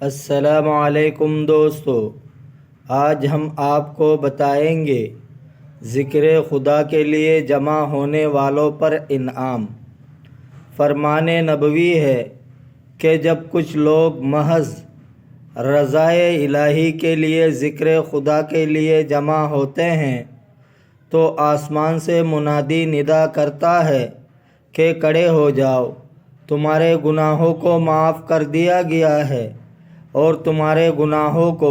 السلام علیکم دوستو، آج ہم آپ کو بتائیں گے ذکر خدا کے لیے جمع ہونے والوں پر انعام۔ فرمان نبوی ہے کہ جب کچھ لوگ محض رضائے الہی کے لیے ذکر خدا کے لیے جمع ہوتے ہیں تو آسمان سے منادی ندا کرتا ہے کہ کھڑے ہو جاؤ، تمہارے گناہوں کو معاف کر دیا گیا ہے اور تمہارے گناہوں کو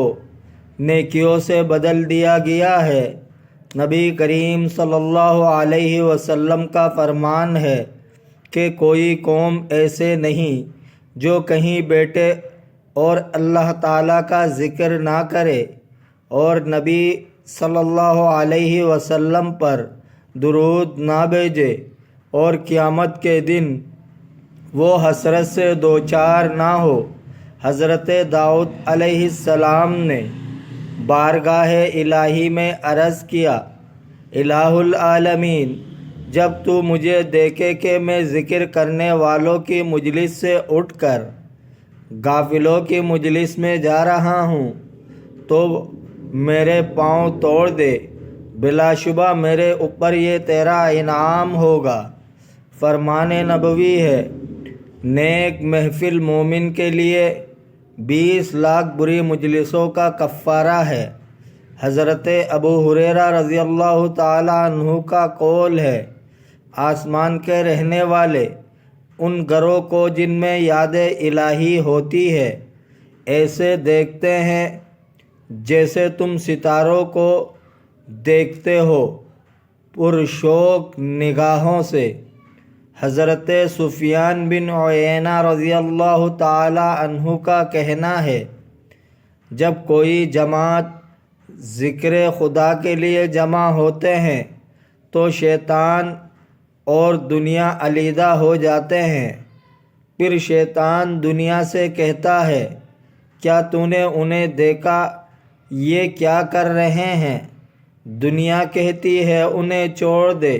نیکیوں سے بدل دیا گیا ہے۔ نبی کریم صلی اللہ علیہ وسلم کا فرمان ہے کہ کوئی قوم ایسے نہیں جو کہیں بیٹھے اور اللہ تعالیٰ کا ذکر نہ کرے اور نبی صلی اللہ علیہ وسلم پر درود نہ بھیجے، اور قیامت کے دن وہ حسرت سے دوچار نہ ہو۔ حضرت داؤد علیہ السلام نے بارگاہ الہی میں عرض کیا، الہ العالمین، جب تو مجھے دیکھے کہ میں ذکر کرنے والوں کی مجلس سے اٹھ کر غافلوں کی مجلس میں جا رہا ہوں تو میرے پاؤں توڑ دے، بلا شبہ میرے اوپر یہ تیرا انعام ہوگا۔ فرمان نبوی ہے، نیک محفل مومن کے لیے 20 لاکھ بری مجلسوں کا کفارہ ہے۔ حضرت ابو ہریرہ رضی اللہ تعالی عنہ کا قول ہے، آسمان کے رہنے والے ان گھروں کو جن میں یاد الہی ہوتی ہے ایسے دیکھتے ہیں جیسے تم ستاروں کو دیکھتے ہو، پرشوق نگاہوں سے۔ حضرت سفیان بن عیینہ رضی اللہ تعالی عنہ کا کہنا ہے، جب کوئی جماعت ذکر خدا کے لیے جمع ہوتے ہیں تو شیطان اور دنیا علیحدہ ہو جاتے ہیں۔ پھر شیطان دنیا سے کہتا ہے، کیا تو نے انہیں دیکھا یہ کیا کر رہے ہیں؟ دنیا کہتی ہے انہیں چھوڑ دے،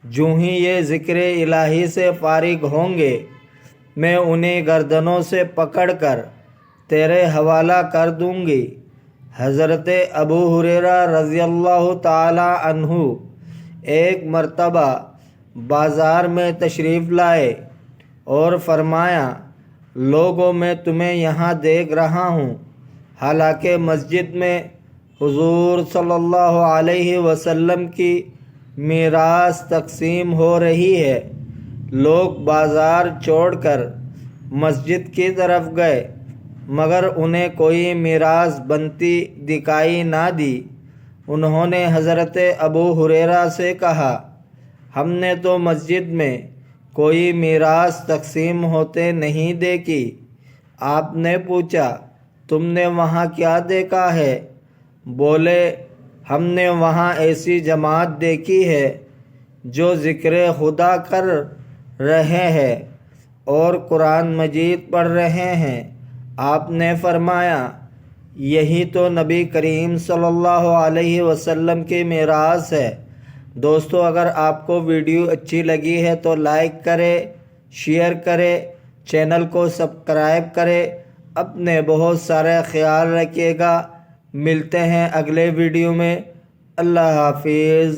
جوں ہی یہ ذکر الہی سے فارغ ہوں گے میں انہیں گردنوں سے پکڑ کر تیرے حوالہ کر دوں گی۔ حضرت ابو ہریرہ رضی اللہ تعالی عنہ ایک مرتبہ بازار میں تشریف لائے اور فرمایا، لوگوں میں تمہیں یہاں دیکھ رہا ہوں، حالانکہ مسجد میں حضور صلی اللہ علیہ وسلم کی میراث تقسیم ہو رہی ہے۔ لوگ بازار چھوڑ کر مسجد کی طرف گئے مگر انہیں کوئی میراث بنتی دکھائی نہ دی۔ انہوں نے حضرت ابو ہریرہ سے کہا، ہم نے تو مسجد میں کوئی میراث تقسیم ہوتے نہیں دیکھی۔ آپ نے پوچھا، تم نے وہاں کیا دیکھا ہے؟ بولے، ہم نے وہاں ایسی جماعت دیکھی ہے جو ذکر خدا کر رہے ہیں اور قرآن مجید پڑھ رہے ہیں۔ آپ نے فرمایا، یہی تو نبی کریم صلی اللہ علیہ وسلم کی میراث ہے۔ دوستو، اگر آپ کو ویڈیو اچھی لگی ہے تو لائک کرے، شیئر کرے، چینل کو سبسکرائب کرے۔ اپنے بہت سارے خیال رکھیے گا۔ ملتے ہیں اگلے ویڈیو میں۔ اللہ حافظ۔